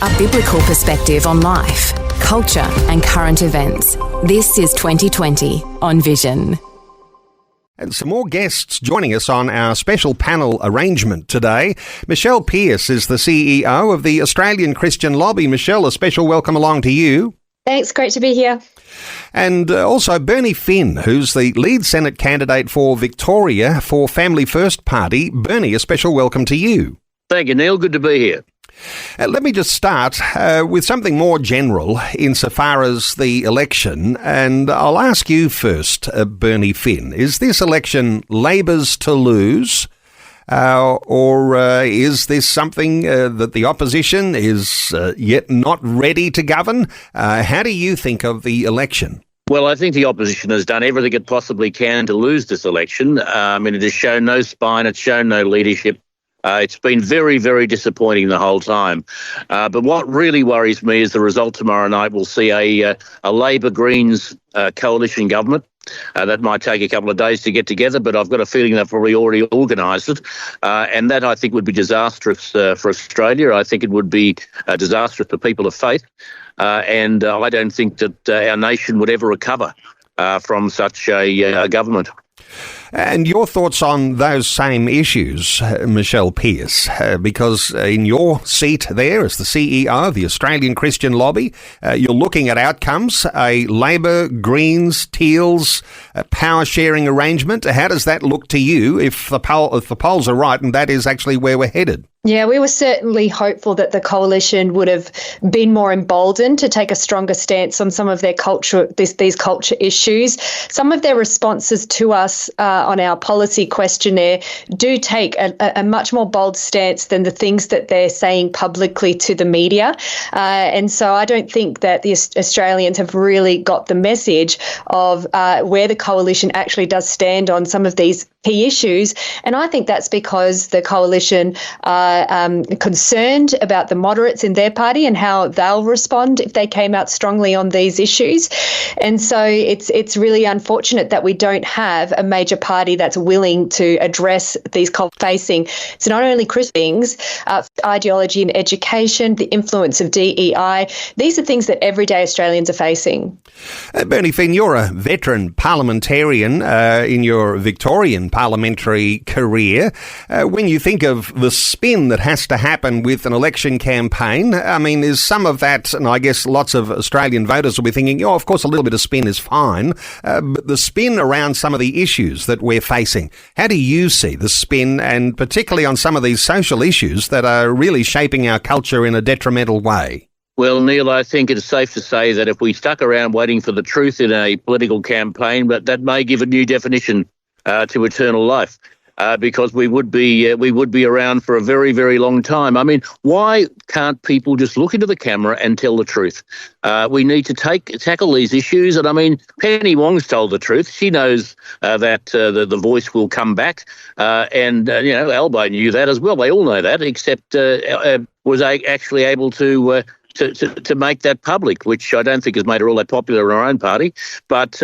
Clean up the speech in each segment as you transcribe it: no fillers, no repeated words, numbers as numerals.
a biblical perspective on life, culture and current events. This is 2020 on Vision. And some more guests joining us on our special panel arrangement today. Michelle Pearse is the CEO of the Australian Christian Lobby. Michelle, a special welcome along to you. Thanks, great to be here. And also Bernie Finn, who's the lead Senate candidate for Victoria for Family First Party. Bernie, a special welcome to you. Thank you, Neil. Good to be here. Let me just start with something more general insofar as the election, and I'll ask you first, Bernie Finn. Is this election Labor's to lose, or is this something that the opposition is yet not ready to govern? How do you think of the election? Well, I think the opposition has done everything it possibly can to lose this election. It has shown no spine, it's shown no leadership. It's been very, very disappointing the whole time. But what really worries me is the result tomorrow night. We'll see a Labor-Greens coalition government. That might take a couple of days to get together, but I've got a feeling they've probably already organised it. And that, I think, would be disastrous for Australia. I think it would be disastrous for people of faith. And I don't think that our nation would ever recover from such a government. And your thoughts on those same issues, Michelle Pearse, because in your seat there as the CEO of the Australian Christian Lobby, you're looking at outcomes, a Labor, Greens, Teals power sharing arrangement. How does that look to you if the polls are right and that is actually where we're headed? Yeah, we were certainly hopeful that the coalition would have been more emboldened to take a stronger stance on some of their these culture issues. Some of their responses to us on our policy questionnaire do take a much more bold stance than the things that they're saying publicly to the media. And so I don't think that the Australians have really got the message of where the coalition actually does stand on some of these key issues. And I think that's because the coalition are concerned about the moderates in their party and how they'll respond if they came out strongly on these issues. And so it's really unfortunate that we don't have a major party that's willing to address these facing. So not only things, ideology and education, the influence of DEI, these are things that everyday Australians are facing. Bernie Finn, you're a veteran parliamentarian in your Victorian parliamentary career. When you think of the spin that has to happen with an election campaign, is some of that, and I guess lots of Australian voters will be thinking, of course, a little bit of spin is fine, but the spin around some of the issues that we're facing, how do you see the spin, and particularly on some of these social issues that are really shaping our culture in a detrimental way? Well, Neil, I think it's safe to say that if we stuck around waiting for the truth in a political campaign, but that may give a new definition to eternal life, because we would be around for a very, very long time. Why can't people just look into the camera and tell the truth? We need to tackle these issues. And Penny Wong's told the truth. She knows that the voice will come back. And Albo knew that as well. They all know that, except was actually able to make that public, which I don't think has made her all that popular in her own party. But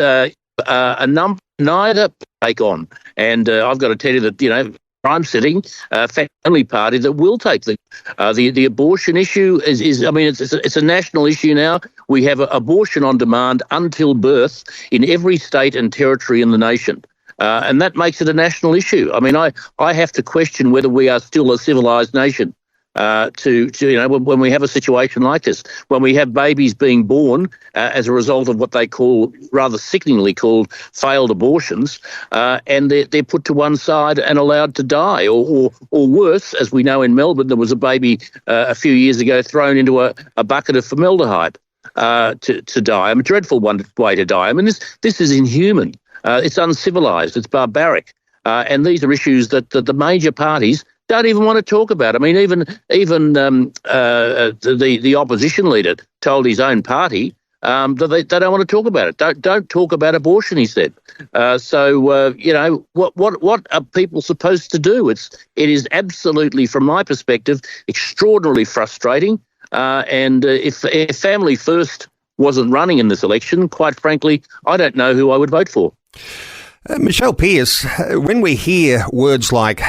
neither take on. And I've got to tell you that, I'm sitting a family party that will take the abortion issue it's a national issue now. We have abortion on demand until birth in every state and territory in the nation. And that makes it a national issue. I have to question whether we are still a civilised nation. When we have a situation like this, when we have babies being born as a result of what they call, rather sickeningly called, failed abortions, and they're put to one side and allowed to die, or worse, as we know in Melbourne, there was a baby a few years ago thrown into a bucket of formaldehyde to die. A dreadful way to die. This is inhuman. It's uncivilised. It's barbaric. And these are issues that the major parties don't even want to talk about. Even the opposition leader told his own party that they don't want to talk about it. Don't talk about abortion, he said. What are people supposed to do? It is absolutely, from my perspective, extraordinarily frustrating. And if Family First wasn't running in this election, quite frankly, I don't know who I would vote for. Michelle Pearse, when we hear words like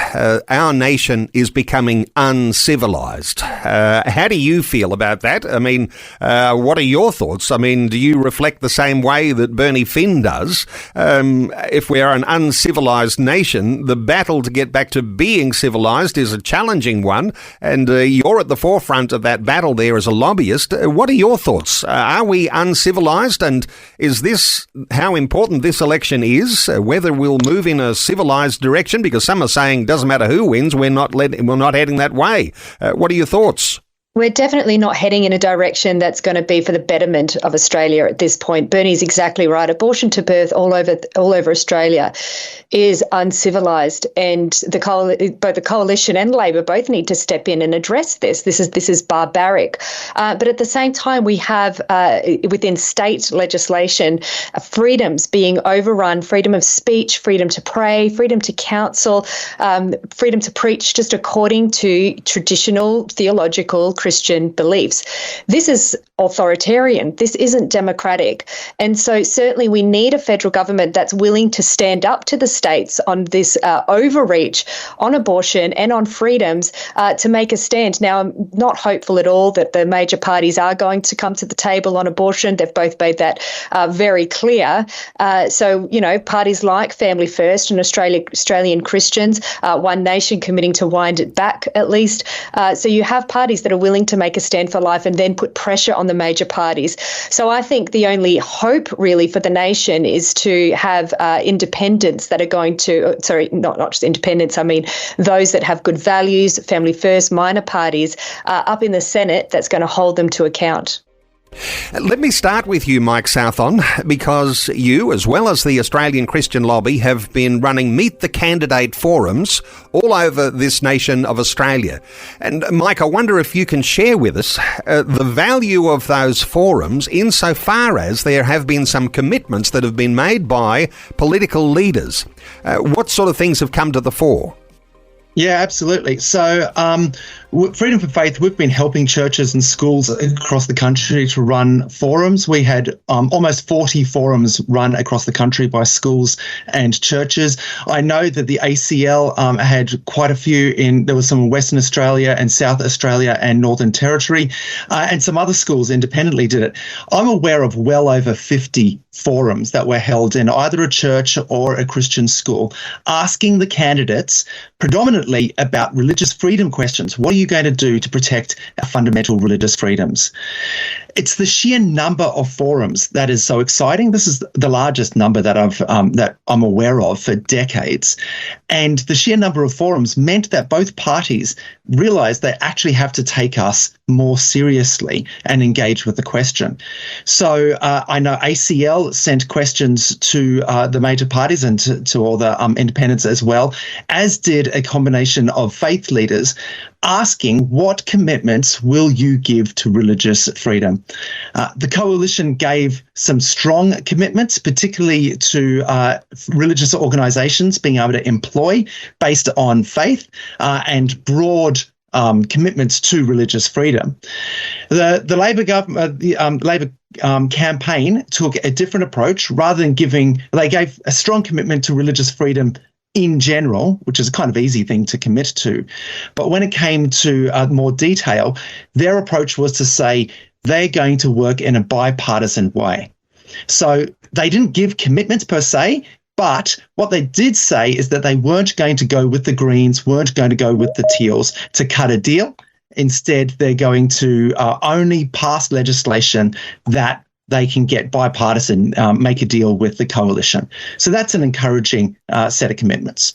our nation is becoming uncivilized, how do you feel about that? I mean, what are your thoughts? I mean, do you reflect the same way that Bernie Finn does? If we are an uncivilized nation, the battle to get back to being civilized is a challenging one, and you're at the forefront of that battle there as a lobbyist. What are your thoughts? Are we uncivilized, and is this how important this election is? Whether we'll move in a civilized direction, because some are saying doesn't matter who wins, we're not heading that way. What are your thoughts? We're definitely not heading in a direction that's going to be for the betterment of Australia at this point. Bernie's exactly right. Abortion to birth all over Australia is uncivilised, and both the coalition and Labor both need to step in and address this. This is barbaric. But at the same time, we have within state legislation freedoms being overrun: freedom of speech, freedom to pray, freedom to counsel, freedom to preach just according to traditional theological Christian beliefs. This is authoritarian. This isn't democratic. And so certainly we need a federal government that's willing to stand up to the states on this overreach on abortion and on freedoms to make a stand. Now, I'm not hopeful at all that the major parties are going to come to the table on abortion. They've both made that very clear. So, parties like Family First and Australian Christians, One Nation committing to wind it back at least. So you have parties that are willing to make a stand for life and then put pressure on the major parties. So I think the only hope really for the nation is to have independents that are going to, not just independents, I mean those that have good values, Family First, minor parties up in the Senate that's going to hold them to account. Let me start with you, Mike Southon, because you, as well as the Australian Christian Lobby, have been running Meet the Candidate forums all over this nation of Australia. And Mike, I wonder if you can share with us the value of those forums insofar as there have been some commitments that have been made by political leaders. What sort of things have come to the fore? Yeah, absolutely. So Freedom for Faith, we've been helping churches and schools across the country to run forums. We had almost 40 forums run across the country by schools and churches. I know that the ACL had quite a few there was some in Western Australia and South Australia and Northern Territory, and some other schools independently did it. I'm aware of well over 50 forums that were held in either a church or a Christian school, asking the candidates predominantly about religious freedom questions. What are you going to do to protect our fundamental religious freedoms? It's the sheer number of forums that is so exciting. This is the largest number that I'm aware of for decades. And the sheer number of forums meant that both parties realized they actually have to take us more seriously and engage with the question. So I know ACL sent questions to the major parties and to all the independents as well, as did a combination of faith leaders asking, what commitments will you give to religious freedom? The coalition gave some strong commitments, particularly to religious organisations being able to employ based on faith and broad commitments to religious freedom. The Labor government, Labor campaign took a different approach. Rather than they gave a strong commitment to religious freedom in general, which is a kind of easy thing to commit to. But when it came to more detail, their approach was to say they're going to work in a bipartisan way. So they didn't give commitments per se, but what they did say is that they weren't going to go with the Greens, weren't going to go with the Teals to cut a deal. Instead, they're going to only pass legislation that they can get bipartisan, make a deal with the coalition. So that's an encouraging set of commitments.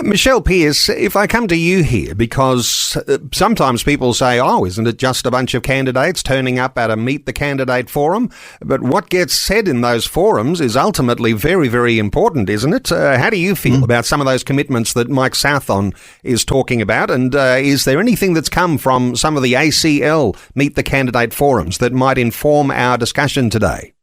Michelle Pearse, if I come to you here, because sometimes people say, isn't it just a bunch of candidates turning up at a Meet the Candidate forum? But what gets said in those forums is ultimately very, very important, isn't it? How do you feel about some of those commitments that Mike Southon is talking about? And is there anything that's come from some of the ACL Meet the Candidate forums that might inform our discussion today?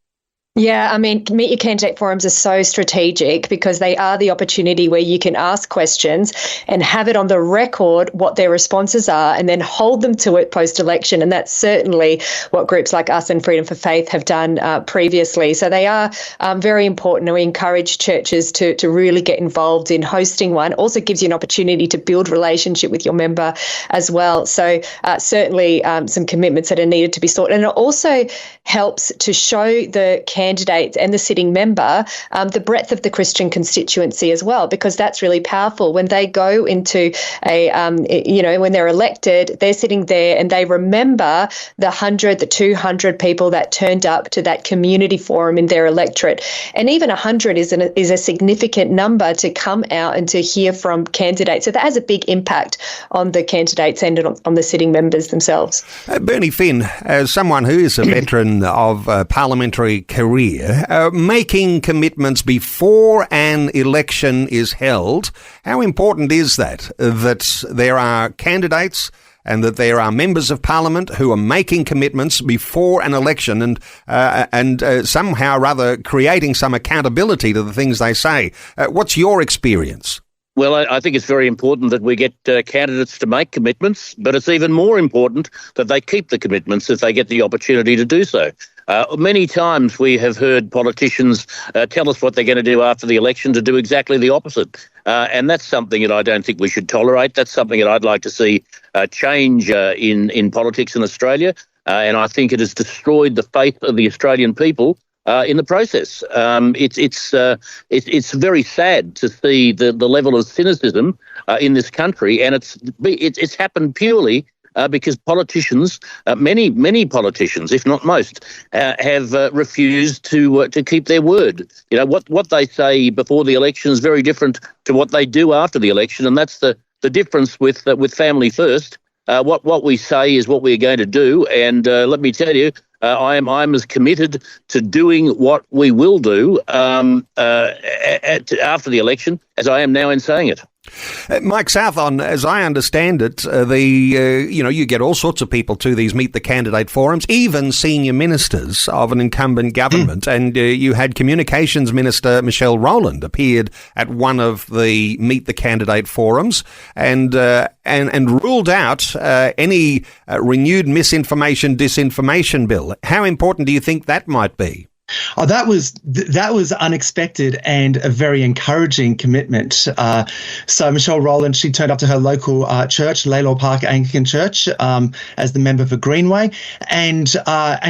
Yeah, I mean, Meet Your Candidate forums are so strategic because they are the opportunity where you can ask questions and have it on the record what their responses are and then hold them to it post-election. And that's certainly what groups like us and Freedom for Faith have done previously. So they are very important, and we encourage churches to really get involved in hosting one. Also gives you an opportunity to build relationship with your member as well. So certainly some commitments that are needed to be sought. And it also helps to show the candidates and the sitting member the breadth of the Christian constituency as well, because that's really powerful. When they go into when they're elected, they're sitting there and they remember the 100, the 200 people that turned up to that community forum in their electorate. And even 100 is a significant number to come out and to hear from candidates. So that has a big impact on the candidates and on the sitting members themselves. Bernie Finn, as someone who is a veteran of parliamentary career, making commitments before an election is held, how important is that there are candidates and that there are members of parliament who are making commitments before an election and somehow or other creating some accountability to the things they say? What's your experience? Well, I think it's very important that we get candidates to make commitments, but it's even more important that they keep the commitments if they get the opportunity to do so. Many times we have heard politicians tell us what they're going to do after the election to do exactly the opposite. And that's something that I don't think we should tolerate. That's something that I'd like to see change in politics in Australia. And I think it has destroyed the faith of the Australian people in the process. It's very sad to see the level of cynicism in this country, and it's happened purely because politicians, many politicians, if not most, have refused to keep their word. You know, what they say before the election is very different to what they do after the election, and that's the difference with Family First. What we say is what we're going to do, and let me tell you, I'm as committed to doing what we will do after the election as I am now in saying it. Mike Southon, as I understand it, you get all sorts of people to these Meet the Candidate forums, even senior ministers of an incumbent government. And you had Communications Minister Michelle Rowland appeared at one of the Meet the Candidate forums and ruled out any renewed misinformation, disinformation bill. How important do you think that might be? Oh, that was unexpected and a very encouraging commitment. So Michelle Rowland, she turned up to her local church, Lalor Park Anglican Church, as the member for Greenway, and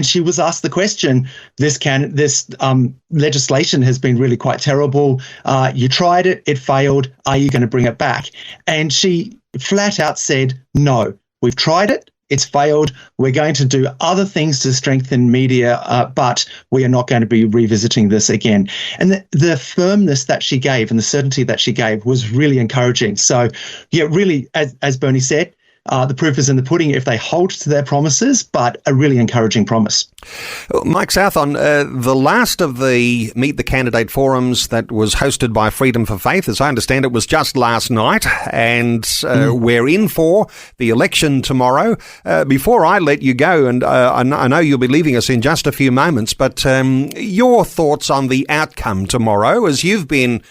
she was asked the question: This legislation has been really quite terrible. You tried it, it failed. Are you going to bring it back? And she flat out said, "No, we've tried it. It's failed. We're going to do other things to strengthen media, but we are not going to be revisiting this again." And the firmness that she gave and the certainty that she gave was really encouraging. So, yeah, really, as Bernie said, the proof is in the pudding if they hold to their promises, but a really encouraging promise. Mike Southon, the last of the Meet the Candidate forums that was hosted by Freedom for Faith, as I understand it, was just last night, and we're in for the election tomorrow. Before I let you go, and I know you'll be leaving us in just a few moments, but your thoughts on the outcome tomorrow, as you've been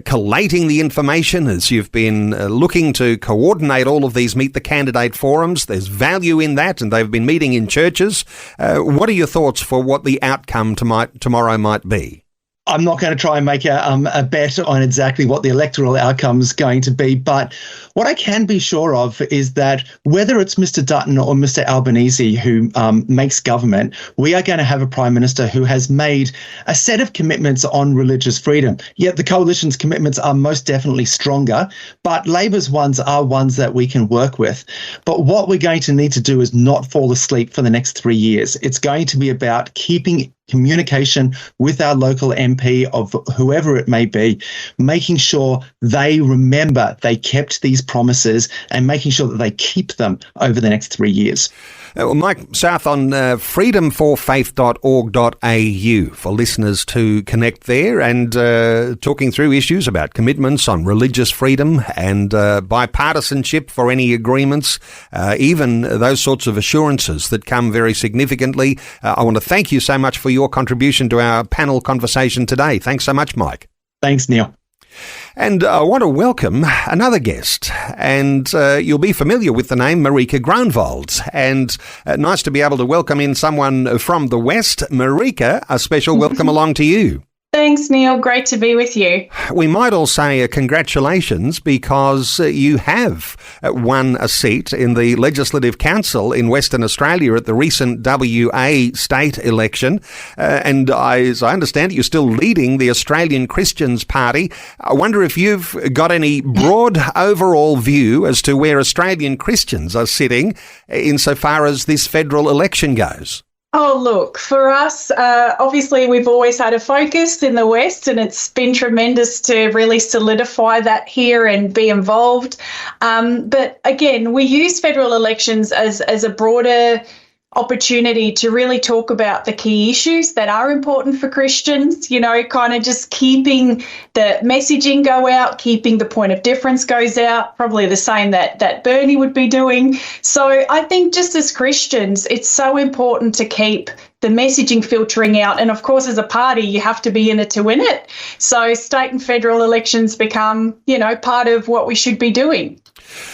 collating the information, as you've been looking to coordinate all of these Meet the Candidate forums. There's value in that, and they've been meeting in churches. What are your thoughts for what the outcome tomorrow might be? I'm not going to try and make a bet on exactly what the electoral outcome is going to be, but what I can be sure of is that whether it's Mr. Dutton or Mr. Albanese who makes government, we are going to have a Prime Minister who has made a set of commitments on religious freedom. Yet the Coalition's commitments are most definitely stronger, but Labor's ones are ones that we can work with. But what we're going to need to do is not fall asleep for the next 3 years. It's going to be about keeping communication with our local MP of whoever it may be, making sure they remember they kept these promises and making sure that they keep them over the next 3 years. Mike South on freedomforfaith.org.au for listeners to connect there and talking through issues about commitments on religious freedom and bipartisanship for any agreements, even those sorts of assurances that come very significantly. I want to thank you so much for your contribution to our panel conversation today. Thanks so much, Mike. Thanks, Neil. And I want to welcome another guest, and you'll be familiar with the name Maryka Groenwald. And nice to be able to welcome in someone from the West. Maryka, a special welcome along to you. Thanks, Neil. Great to be with you. We might all say congratulations because you have won a seat in the Legislative Council in Western Australia at the recent WA state election. And as I understand it, you're still leading the Australian Christians Party. I wonder if you've got any broad overall view as to where Australian Christians are sitting insofar as this federal election goes. Oh, look, for us, obviously we've always had a focus in the West, and it's been tremendous to really solidify that here and be involved. But again, we use federal elections as a broader opportunity to really talk about the key issues that are important for Christians, you know, kind of just keeping the messaging go out, keeping the point of difference goes out, probably the same that Bernie would be doing. So I think just as Christians, it's so important to keep the messaging filtering out. And of course, as a party, you have to be in it to win it. So state and federal elections become, you know, part of what we should be doing.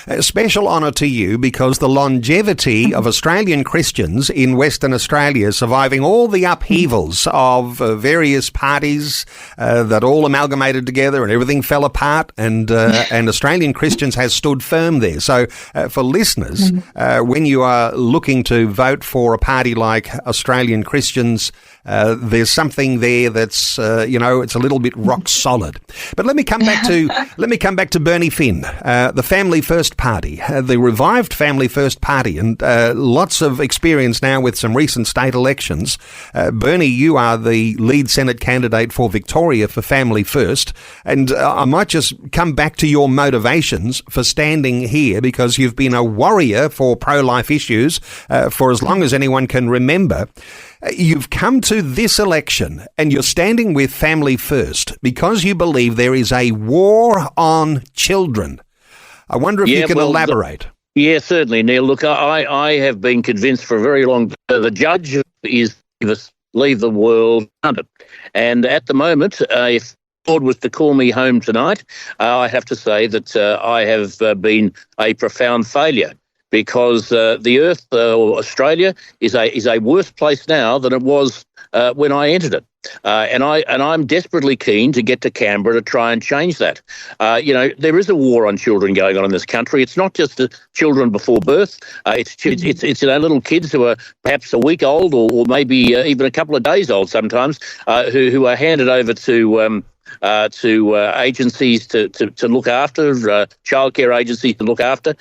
A special honour to you because the longevity of Australian Christians in Western Australia, surviving all the upheavals of various parties that all amalgamated together and everything fell apart, and Australian Christians has stood firm there. So for listeners, when you are looking to vote for a party like Australian Christians, there's something there that's it's a little bit rock solid. But let me come back to Bernie Finn, the Family First Party, the revived Family First Party, and lots of experience now with some recent state elections. Bernie, you are the lead Senate candidate for Victoria for Family First, and I might just come back to your motivations for standing here, because you've been a warrior for pro-life issues for as long as anyone can remember. You've come to this election and you're standing with Family First because you believe there is a war on children. I wonder if you can elaborate. Yeah, certainly, Neil. Look, I have been convinced for a very long time the judge is leave the world under. And at the moment, if God was to call me home tonight, I have to say that I have been a profound failure. Because the Earth, or Australia, is a worse place now than it was when I entered it, and I'm desperately keen to get to Canberra to try and change that. There is a war on children going on in this country. It's not just the children before birth. It's little kids who are perhaps a week old, or maybe even a couple of days old sometimes, who are handed over to agencies to look after, childcare agencies to look after,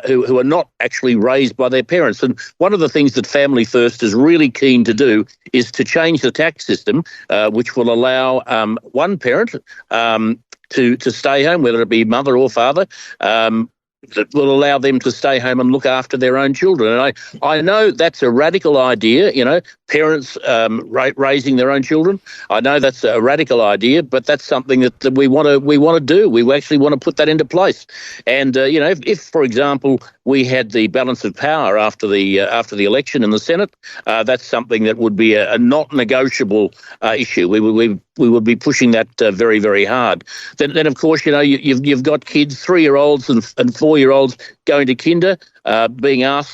who are not actually raised by their parents. And one of the things that Family First is really keen to do is to change the tax system, which will allow one parent to stay home, whether it be mother or father, that will allow them to stay home and look after their own children. And I know that's a radical idea, parents raising their own children. I know that's a radical idea, but that's something that we want to do. We actually want to put that into place. And if for example we had the balance of power after the election in the Senate, that's something that would be a not negotiable issue. We would be pushing that very, very hard. Then of course, you've got kids, 3-year-olds and 4-year-olds going to kinder,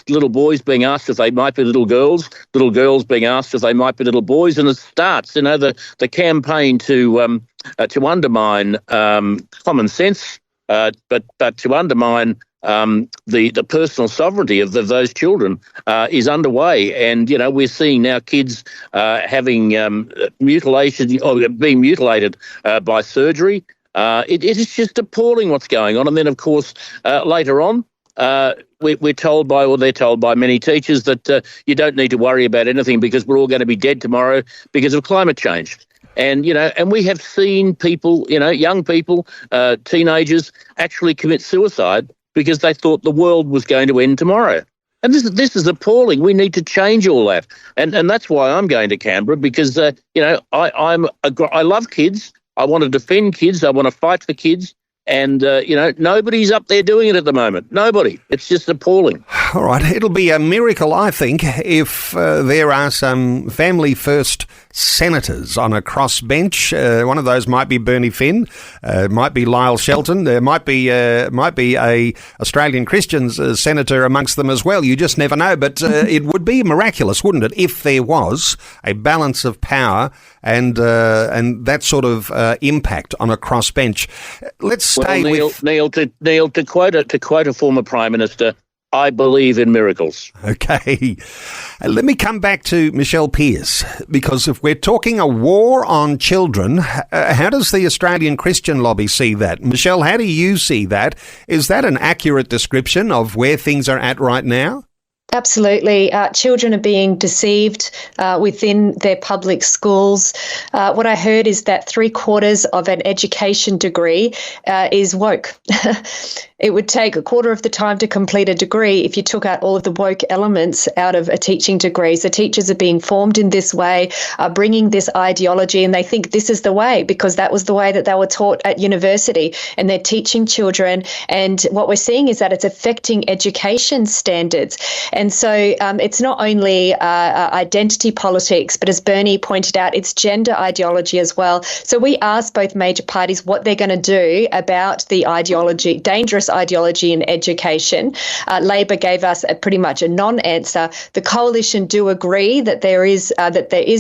little boys being asked if they might be little girls being asked if they might be little boys, and it starts, the campaign to undermine common sense, but to undermine the personal sovereignty of those children is underway. And, we're seeing now kids having mutilation or being mutilated by surgery. It is just appalling what's going on. And then, of course, later on, they're told by many teachers that you don't need to worry about anything because we're all going to be dead tomorrow because of climate change. And, and we have seen people, young people, teenagers actually commit suicide because they thought the world was going to end tomorrow. And this is appalling. We need to change all that. And that's why I'm going to Canberra, because, I love kids. I want to defend kids. I want to fight for kids. And, nobody's up there doing it at the moment. Nobody. It's just appalling. All right. It'll be a miracle, I think, if there are some family first senators on a crossbench. One of those might be Bernie Finn, might be Lyle Shelton. There might be a Australian Christians senator amongst them as well. You just never know. But it would be miraculous, wouldn't it, if there was a balance of power and that sort of impact on a crossbench. Let's stay with Neil. To quote a former Prime Minister, I believe in miracles. Okay. Let me come back to Michelle Pearse, because if we're talking a war on children, how does the Australian Christian lobby see that? Michelle, how do you see that? Is that an accurate description of where things are at right now? Absolutely. Children are being deceived within their public schools. What I heard is that 3/4 of an education degree is woke. It would take a quarter of the time to complete a degree if you took out all of the woke elements out of a teaching degree. So teachers are being formed in this way, bringing this ideology, and they think this is the way because that was the way that they were taught at university, and they're teaching children. And what we're seeing is that it's affecting education standards. And so it's not only identity politics, but as Bernie pointed out, it's gender ideology as well. So we asked both major parties what they're going to do about the ideology, dangerous ideology in education. Labor gave us pretty much a non-answer. The coalition do agree that there is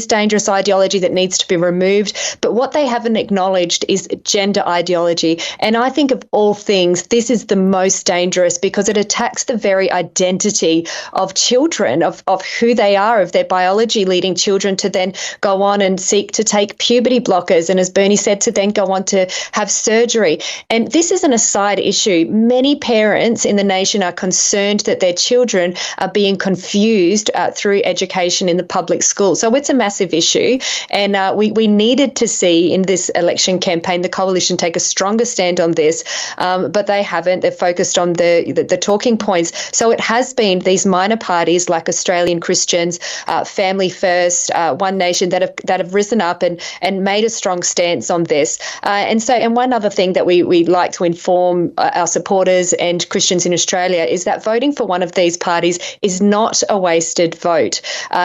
dangerous ideology that needs to be removed, but what they haven't acknowledged is gender ideology. And I think of all things, this is the most dangerous because it attacks the very identity of children, of who they are, of their biology, leading children to then go on and seek to take puberty blockers, and as Bernie said, to then go on to have surgery. And this isn't a side issue. Many parents in the nation are concerned that their children are being confused through education in the public school. So it's a massive issue, and we needed to see in this election campaign the coalition take a stronger stand on this, but they haven't. They're focused on the talking points. So it has been these minor parties like Australian Christians, Family First, One Nation that have risen up and made a strong stance on this. And one other thing that we like to inform our supporters and Christians in Australia is that voting for one of these parties is not a wasted vote.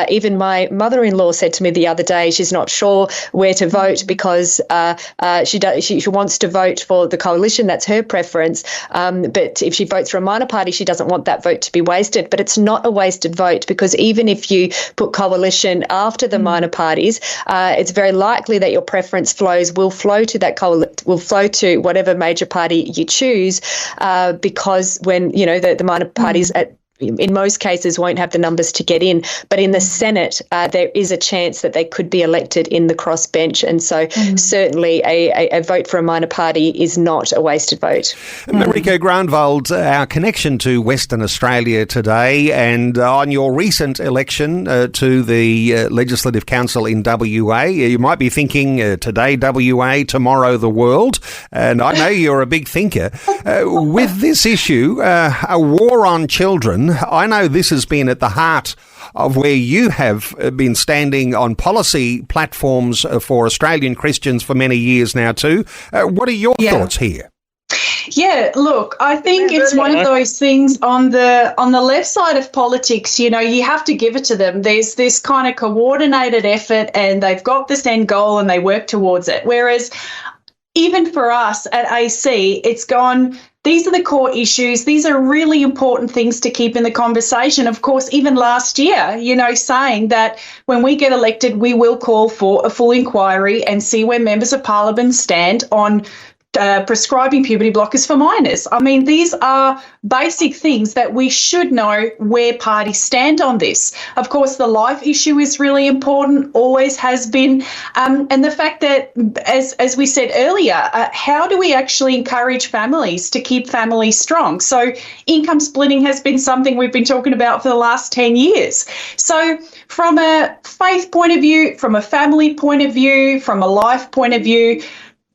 Even my mother-in-law said to me the other day she's not sure where to vote because she wants to vote for the coalition. That's her preference. But if she votes for a minor party, she doesn't want that vote to be wasted. But it's not a wasted vote because even if you put coalition after the minor parties, it's very likely that your preference will flow to that will flow to whatever major party you choose, because when the minor parties in most cases won't have the numbers to get in, but in the Senate there is a chance that they could be elected in the crossbench, and so certainly a vote for a minor party is not a wasted vote. Maryka, Groenwald, our connection to Western Australia today, and on your recent election to the Legislative Council in WA, you might be thinking today WA, tomorrow the world, and I know you're a big thinker. With this issue, a war on children, I know this has been at the heart of where you have been standing on policy platforms for Australian Christians for many years now too. What are your thoughts here? Yeah, look, I think it's one of those things on the left side of politics, you have to give it to them. There's this kind of coordinated effort and they've got this end goal and they work towards it. Whereas even for us at AC, it's gone, these are the core issues. These are really important things to keep in the conversation. Of course, even last year, saying that when we get elected, we will call for a full inquiry and see where members of parliament stand on prescribing puberty blockers for minors. I mean, these are basic things that we should know where parties stand on this. Of course, the life issue is really important, always has been. And the fact that, as we said earlier, how do we actually encourage families to keep families strong? So income splitting has been something we've been talking about for the last 10 years. So from a faith point of view, from a family point of view, from a life point of view,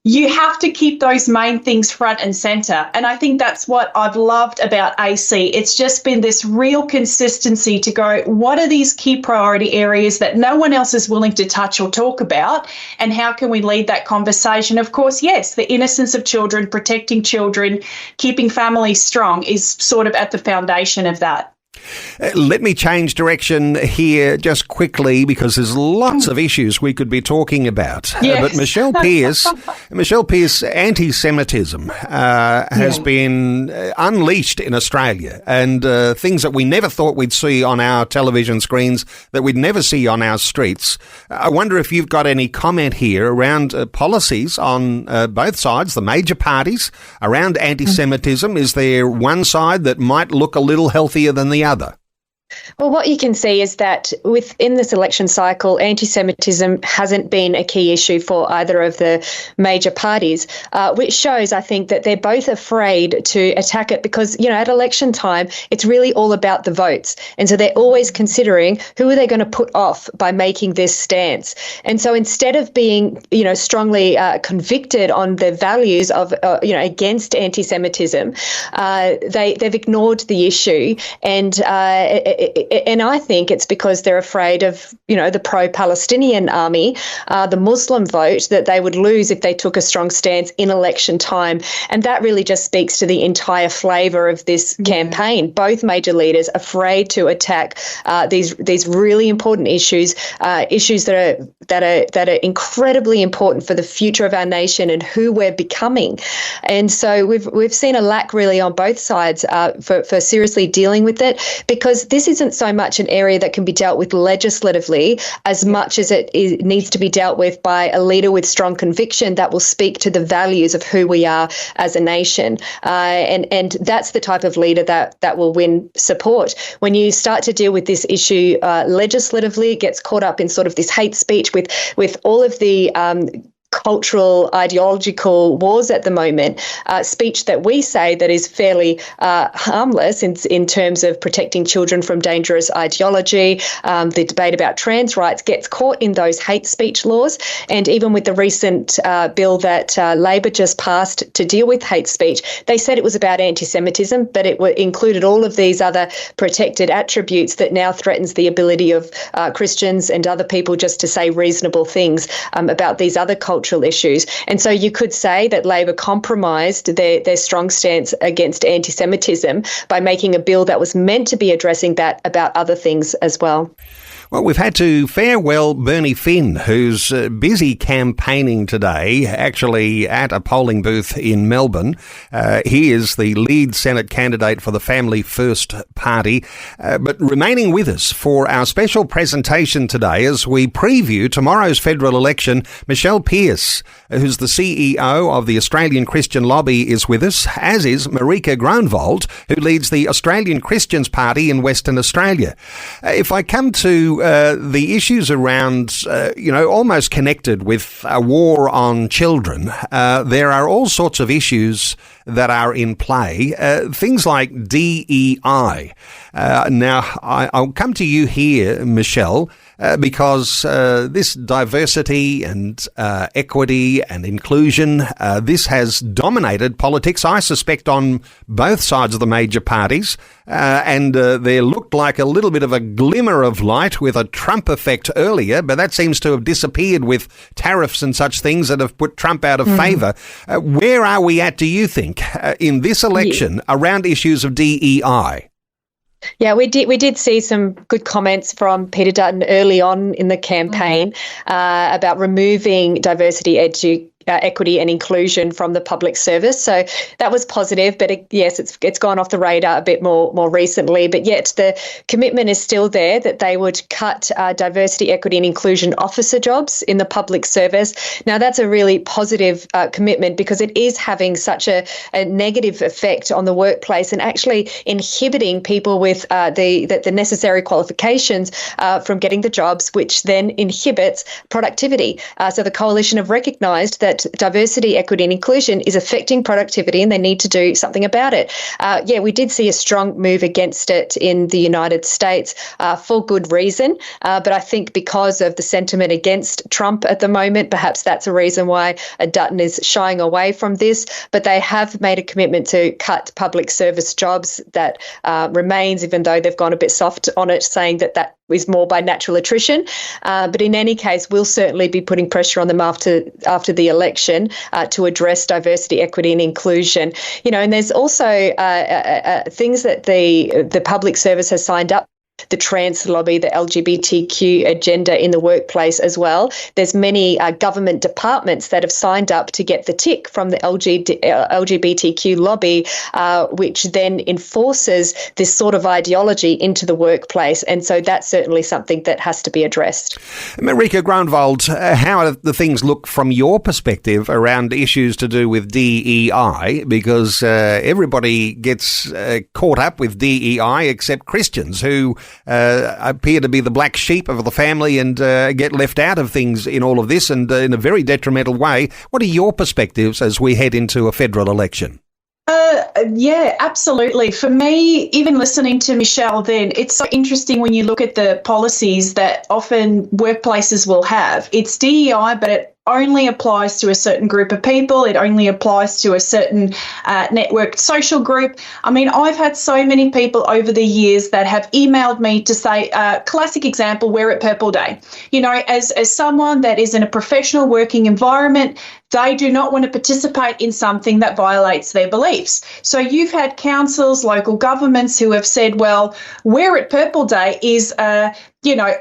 you have to keep those main things front and centre. And I think that's what I've loved about AC. It's just been this real consistency to go, what are these key priority areas that no one else is willing to touch or talk about? And how can we lead that conversation? Of course, yes, the innocence of children, protecting children, keeping families strong is sort of at the foundation of that. Let me change direction here just quickly because there's lots of issues we could be talking about. Yes. But Michelle Pearse, anti-Semitism has been unleashed in Australia, and things that we never thought we'd see on our television screens, that we'd never see on our streets. I wonder if you've got any comment here around policies on both sides, the major parties, around anti-Semitism. Is there one side that might look a little healthier than the other? Well, what you can see is that within this election cycle, anti-Semitism hasn't been a key issue for either of the major parties, which shows, I think, that they're both afraid to attack it because, at election time, it's really all about the votes. And so they're always considering who are they going to put off by making this stance. And so instead of being, strongly convicted on the values of, against anti-Semitism, they've ignored the issue. And I think it's because they're afraid of, the pro-Palestinian army, the Muslim vote, that they would lose if they took a strong stance in election time. And that really just speaks to the entire flavour of this campaign. Both major leaders afraid to attack these really important issues that are incredibly important for the future of our nation and who we're becoming. And so we've seen a lack really on both sides for seriously dealing with it, because this isn't so much an area that can be dealt with legislatively as much as it needs to be dealt with by a leader with strong conviction that will speak to the values of who we are as a nation. And that's the type of leader that will win support. When you start to deal with this issue legislatively, it gets caught up in sort of this hate speech with all of the cultural, ideological wars at the moment, speech that we say that is fairly harmless in terms of protecting children from dangerous ideology. The debate about trans rights gets caught in those hate speech laws. And even with the recent bill that Labor just passed to deal with hate speech, they said it was about anti-Semitism, but it included all of these other protected attributes that now threatens the ability of Christians and other people just to say reasonable things about these other cultural issues. And so you could say that Labor compromised their strong stance against anti-Semitism by making a bill that was meant to be addressing that about other things as well. Well, we've had to farewell Bernie Finn, who's busy campaigning today, actually at a polling booth in Melbourne. He is the lead Senate candidate for the Family First Party, but remaining with us for our special presentation today as we preview tomorrow's federal election. Michelle Pearse, who's the CEO of the Australian Christian Lobby, is with us, as is Maryka Groenwald, who leads the Australian Christians Party in Western Australia. If I come to the issues around, almost connected with a war on children, there are all sorts of issues that are in play, things like DEI. Now, I'll come to you here, Michelle, because this diversity and equity and inclusion, this has dominated politics, I suspect, on both sides of the major parties. And there looked like a little bit of a glimmer of light with a Trump effect earlier, but that seems to have disappeared with tariffs and such things that have put Trump out of favour. Where are we at, do you think, in this election around issues of DEI? Yeah, we did see some good comments from Peter Dutton early on in the campaign about removing diversity, equity and inclusion from the public service. So that was positive, but it's gone off the radar a bit more recently. But yet the commitment is still there that they would cut diversity, equity and inclusion officer jobs in the public service. Now that's a really positive commitment because it is having such a negative effect on the workplace and actually inhibiting people with the necessary qualifications from getting the jobs, which then inhibits productivity. So the coalition have recognised that that diversity, equity and inclusion is affecting productivity and they need to do something about it. We did see a strong move against it in the United States for good reason. But I think because of the sentiment against Trump at the moment, perhaps that's a reason why Dutton is shying away from this. But they have made a commitment to cut public service jobs. That remains, even though they've gone a bit soft on it, saying that is more by natural attrition. But in any case, we'll certainly be putting pressure on them after the election to address diversity, equity and inclusion. And there's also things that the public service has signed up, the trans lobby, the LGBTQ agenda in the workplace as well. There's many government departments that have signed up to get the tick from the LGBTQ lobby, which then enforces this sort of ideology into the workplace. And so that's certainly something that has to be addressed. Maryka Groenwald, how do the things look from your perspective around issues to do with DEI? Because everybody gets caught up with DEI except Christians who appear to be the black sheep of the family and get left out of things in all of this and in a very detrimental way. What are your perspectives as we head into a federal election? Yeah, absolutely. For me, even listening to Michelle then, it's so interesting when you look at the policies that often workplaces will have. It's DEI, but it only applies to a certain group of people. It only applies to a certain networked social group. I mean, I've had so many people over the years that have emailed me to say, classic example, wear it Purple Day. As someone that is in a professional working environment, they do not want to participate in something that violates their beliefs. So you've had councils, local governments who have said, well, Wear It Purple Day is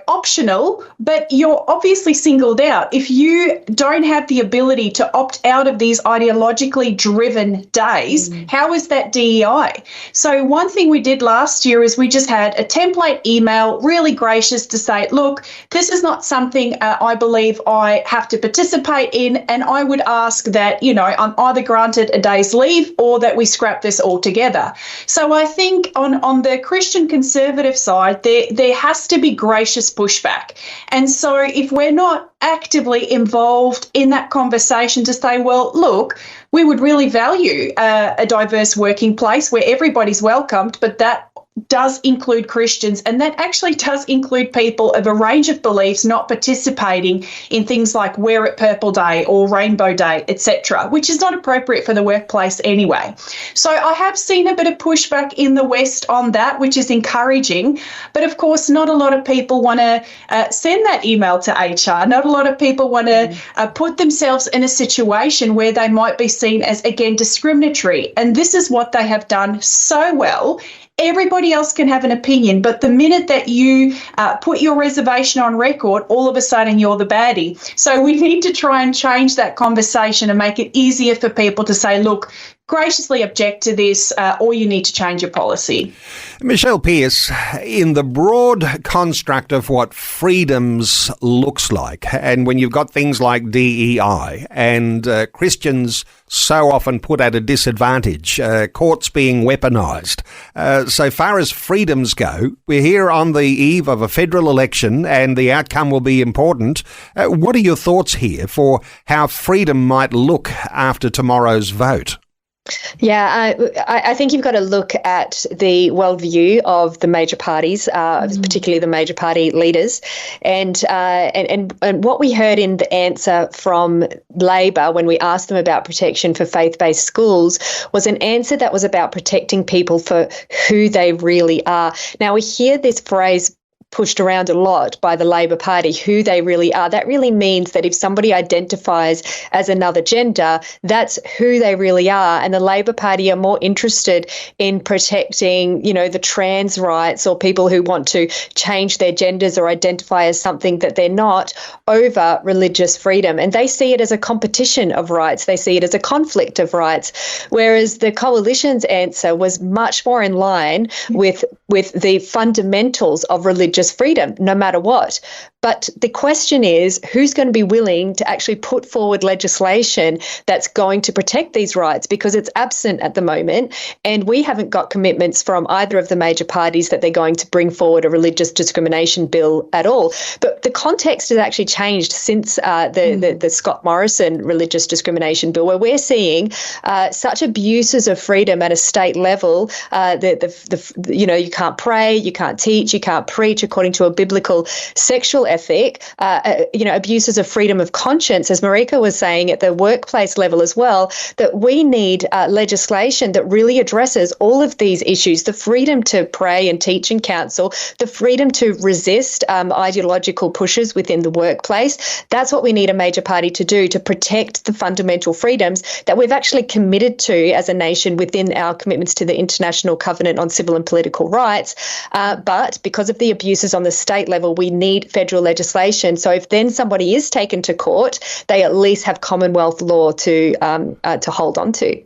optional, but you're obviously singled out. If you don't have the ability to opt out of these ideologically driven days, how is that DEI? So one thing we did last year is we just had a template email, really gracious, to say, look, this is not something I believe I have to participate in, and I would ask that, I'm either granted a day's leave or that we scrap this altogether. So I think on the Christian conservative side, there has to be gracious pushback. And so if we're not actively involved in that conversation to say, well, look, we would really value a diverse working place where everybody's welcomed, but that does include Christians, and that actually does include people of a range of beliefs not participating in things like Wear It Purple Day or Rainbow Day, etc., which is not appropriate for the workplace anyway. So I have seen a bit of pushback in the West on that, which is encouraging. But of course, not a lot of people want to send that email to HR. Not a lot of people want to put themselves in a situation where they might be seen as, again, discriminatory. And this is what they have done so well. Everybody else can have an opinion, but the minute that you put your reservation on record, all of a sudden you're the baddie. So we need to try and change that conversation and make it easier for people to say, look, graciously object to this, or you need to change your policy. Michelle Pearse, in the broad construct of what freedoms looks like, and when you've got things like DEI and Christians so often put at a disadvantage, courts being weaponised, so far as freedoms go, we're here on the eve of a federal election and the outcome will be important. What are your thoughts here for how freedom might look after tomorrow's vote? Yeah, I think you've got to look at the worldview of the major parties, particularly the major party leaders, and what we heard in the answer from Labor when we asked them about protection for faith-based schools was an answer that was about protecting people for who they really are. Now we hear this phrase pushed around a lot by the Labor Party, who they really are. That really means that if somebody identifies as another gender, that's who they really are. And the Labor Party are more interested in protecting, the trans rights or people who want to change their genders or identify as something that they're not over religious freedom. And they see it as a competition of rights. They see it as a conflict of rights. Whereas the Coalition's answer was much more in line with the fundamentals of religious religious freedom, no matter what. But the question is, who's going to be willing to actually put forward legislation that's going to protect these rights? Because it's absent at the moment, and we haven't got commitments from either of the major parties that they're going to bring forward a religious discrimination bill at all. But the context has actually changed since the Scott Morrison religious discrimination bill, where we're seeing such abuses of freedom at a state level. You can't pray, you can't teach, you can't preach according to a biblical sexual ethic, abuses of freedom of conscience, as Maryka was saying, at the workplace level as well, that we need legislation that really addresses all of these issues, the freedom to pray and teach and counsel, the freedom to resist ideological pushes within the workplace. That's what we need a major party to do, to protect the fundamental freedoms that we've actually committed to as a nation within our commitments to the International Covenant on Civil and Political Rights. But because of the abuses on the state level, we need federal legislation. So if then somebody is taken to court, they at least have Commonwealth law to hold on to.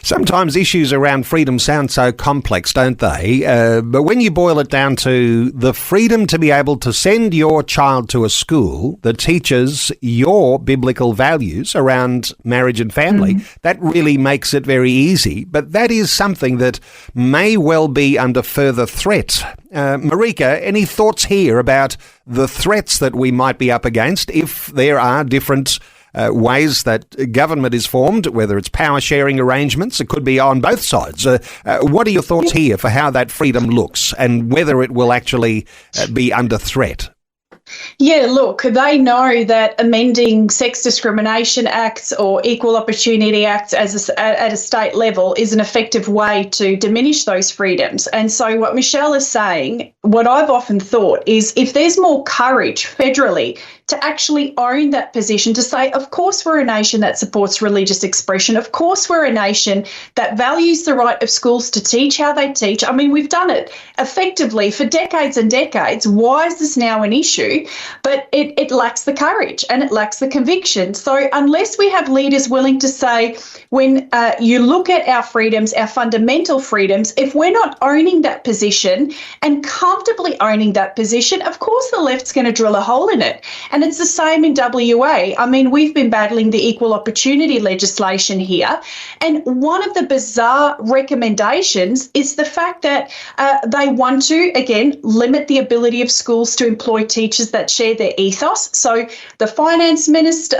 Sometimes issues around freedom sound so complex, don't they? But when you boil it down to the freedom to be able to send your child to a school that teaches your biblical values around marriage and family, that really makes it very easy. But that is something that may well be under further threat. Maryka, any thoughts here about the threats that we might be up against if there are different ways that government is formed, whether it's power sharing arrangements? It could be on both sides. What are your thoughts here for how that freedom looks and whether it will actually be under threat? Yeah, look, they know that amending sex discrimination acts or equal opportunity acts at a state level is an effective way to diminish those freedoms. And so what Michelle is saying, what I've often thought is if there's more courage federally to actually own that position, to say, of course, we're a nation that supports religious expression. Of course, we're a nation that values the right of schools to teach how they teach. I mean, we've done it effectively for decades and decades. Why is this now an issue? But it lacks the courage and it lacks the conviction. So unless we have leaders willing to say, when you look at our freedoms, our fundamental freedoms, if we're not owning that position and comfortably owning that position, of course the left's going to drill a hole in it. And it's the same in WA. I mean, we've been battling the equal opportunity legislation here. And one of the bizarre recommendations is the fact that they want to, again, limit the ability of schools to employ teachers that share their ethos. So the finance minister,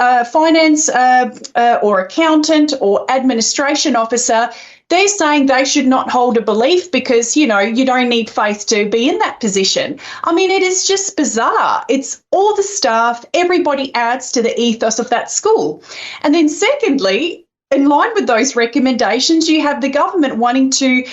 or accountant or administration officer, they're saying they should not hold a belief because, you don't need faith to be in that position. I mean, it is just bizarre. It's all the staff, everybody adds to the ethos of that school. And then secondly, in line with those recommendations, you have the government wanting to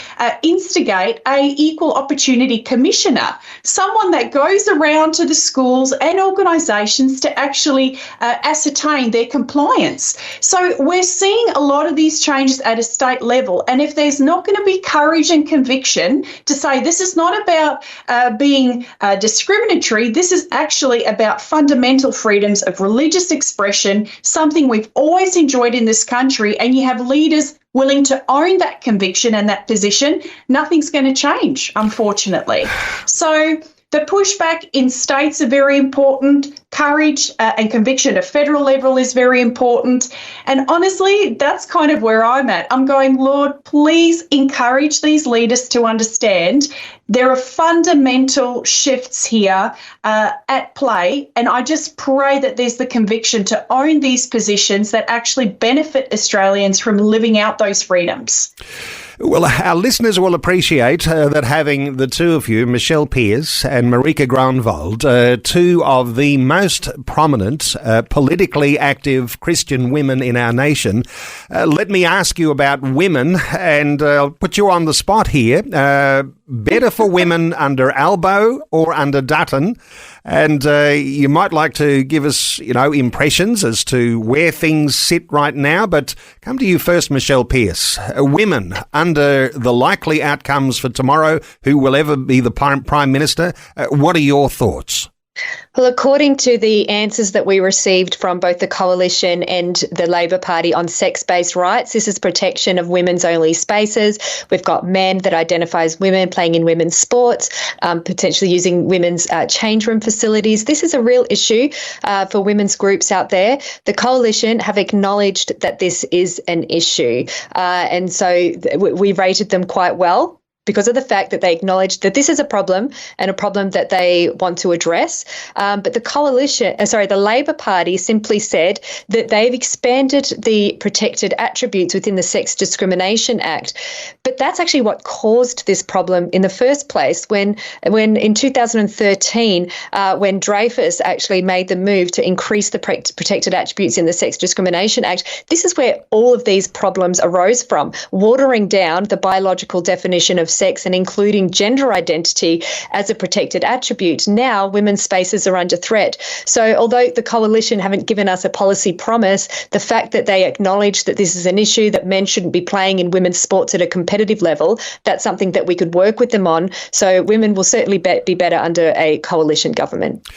instigate a equal opportunity commissioner, someone that goes around to the schools and organisations to actually ascertain their compliance. So we're seeing a lot of these changes at a state level. And if there's not going to be courage and conviction to say this is not about being discriminatory, this is actually about fundamental freedoms of religious expression, something we've always enjoyed in this country, and you have leaders willing to own that conviction and that position, nothing's going to change, unfortunately. So the pushback in states are very important. Courage and conviction at federal level is very important. And honestly, that's kind of where I'm at. I'm going, Lord, please encourage these leaders to understand there are fundamental shifts here at play. And I just pray that there's the conviction to own these positions that actually benefit Australians from living out those freedoms. Well, our listeners will appreciate that having the two of you, Michelle Pearse and Maryka Groenwald, two of the most prominent, politically active Christian women in our nation. Let me ask you about women, and I'll put you on the spot here. Better for women under Albo or under Dutton? And you might like to give us, impressions as to where things sit right now. But come to you first, Michelle Pearse. Women under the likely outcomes for tomorrow, who will ever be the Prime Minister, what are your thoughts? Well, according to the answers that we received from both the Coalition and the Labor Party on sex-based rights, this is protection of women's only spaces. We've got men that identify as women playing in women's sports, potentially using women's change room facilities. This is a real issue for women's groups out there. The Coalition have acknowledged that this is an issue. And so we rated them quite well, because of the fact that they acknowledge that this is a problem and a problem that they want to address. But the Labor Party simply said that they've expanded the protected attributes within the Sex Discrimination Act. But that's actually what caused this problem in the first place when in 2013, when Dreyfus actually made the move to increase the protected attributes in the Sex Discrimination Act. This is where all of these problems arose from, watering down the biological definition of sex and including gender identity as a protected attribute. Now women's spaces are under threat. So although the Coalition haven't given us a policy promise, the fact that they acknowledge that this is an issue, that men shouldn't be playing in women's sports at a competitive level, that's something that we could work with them on. So women will certainly be better under a Coalition government.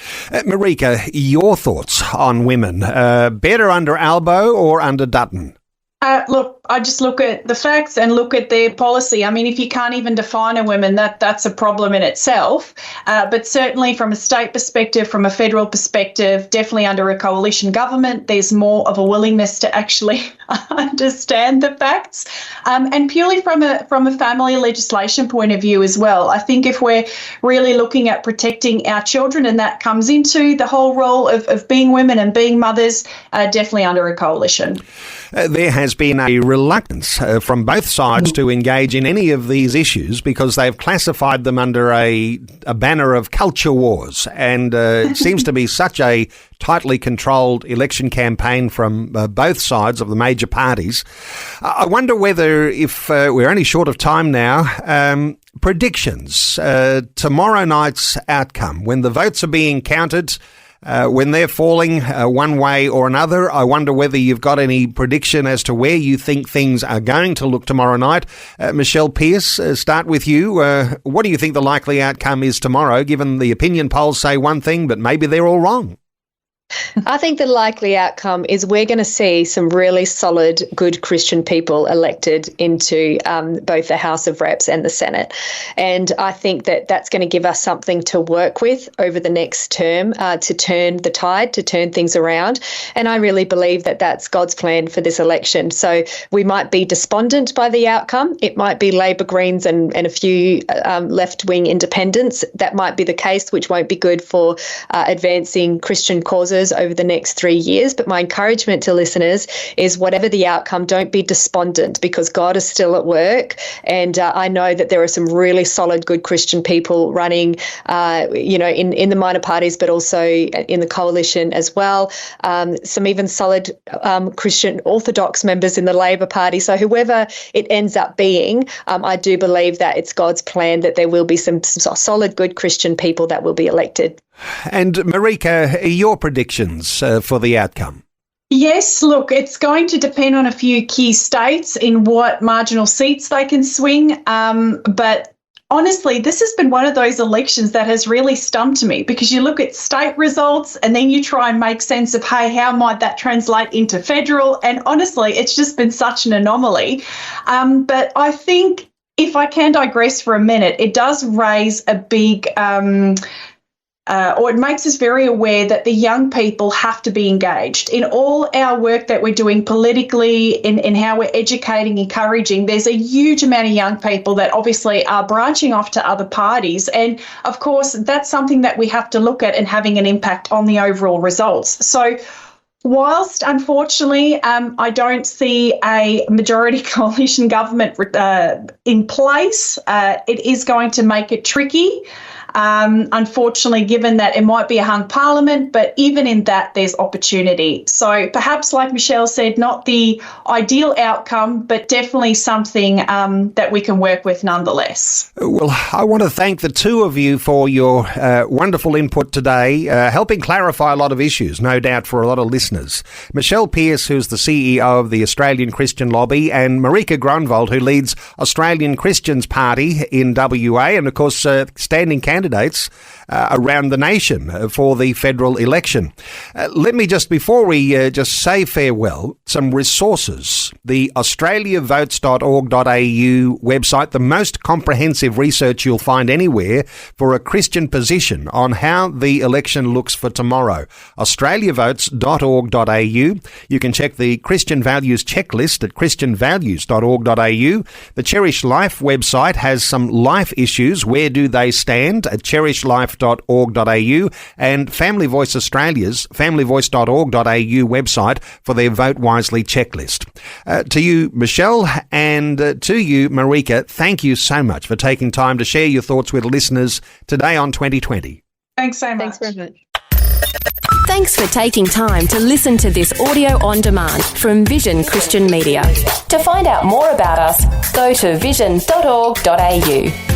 Maryka, your thoughts on women, better under Albo or under Dutton? Look, I just look at the facts and look at their policy. I mean, if you can't even define a woman, that's a problem in itself. But certainly from a state perspective, from a federal perspective, definitely under a coalition government, there's more of a willingness to actually understand the facts. And purely from a family legislation point of view as well, I think if we're really looking at protecting our children, and that comes into the whole role of being women and being mothers, definitely under a coalition. There has been a reluctance from both sides to engage in any of these issues because they've classified them under a banner of culture wars, and it seems to be such a tightly controlled election campaign from both sides of the major parties. I wonder whether, if we're only short of time now, predictions, tomorrow night's outcome, when the votes are being counted, when they're falling one way or another, I wonder whether you've got any prediction as to where you think things are going to look tomorrow night. Michelle Pearse, start with you. What do you think the likely outcome is tomorrow, given the opinion polls say one thing, but maybe they're all wrong? I think the likely outcome is we're going to see some really solid, good Christian people elected into both the House of Reps and the Senate. And I think that that's going to give us something to work with over the next term to turn the tide, to turn things around. And I really believe that that's God's plan for this election. So we might be despondent by the outcome. It might be Labor, Greens and a few left-wing independents. That might be the case, which won't be good for advancing Christian causes over the next 3 years. But my encouragement to listeners is whatever the outcome, don't be despondent, because God is still at work. And I know that there are some really solid, good Christian people running, in the minor parties, but also in the coalition as well. Some even solid Christian Orthodox members in the Labor Party. So whoever it ends up being, I do believe that it's God's plan that there will be some solid, good Christian people that will be elected. And Maryka, your predictions for the outcome? Yes, look, it's going to depend on a few key states in what marginal seats they can swing. But honestly, this has been one of those elections that has really stumped me, because you look at state results and then you try and make sense of, hey, how might that translate into federal? And honestly, it's just been such an anomaly. But I think, if I can digress for a minute, it does raise a big or it makes us very aware that the young people have to be engaged in all our work that we're doing politically, in how we're educating, encouraging. There's a huge amount of young people that obviously are branching off to other parties. And of course, that's something that we have to look at and having an impact on the overall results. So whilst, unfortunately, I don't see a majority coalition government in place, it is going to make it tricky. Unfortunately, given that it might be a hung parliament, but even in that, there's opportunity. So perhaps, like Michelle said, not the ideal outcome, but definitely something that we can work with nonetheless. Well, I want to thank the two of you for your wonderful input today, helping clarify a lot of issues, no doubt, for a lot of listeners. Michelle Pearse, who's the CEO of the Australian Christian Lobby, and Maryka Groenwald, who leads Australian Christians Party in WA, and of course, standing candidate candidates around the nation for the federal election. Let me just, before we just say farewell, some resources. The australiavotes.org.au website, the most comprehensive research you'll find anywhere for a Christian position on how the election looks for tomorrow. australiavotes.org.au. You can check the Christian Values checklist at christianvalues.org.au. The Cherish Life website has some life issues. Where do they stand? At cherishlife.org.au, and Family Voice Australia's familyvoice.org.au website for their Vote Wisely checklist. To you, Michelle, and to you, Maryka, thank you so much for taking time to share your thoughts with listeners today on 2020. Thanks so much. Thanks very much. Thanks for taking time to listen to this audio on demand from Vision Christian Media. To find out more about us, go to vision.org.au.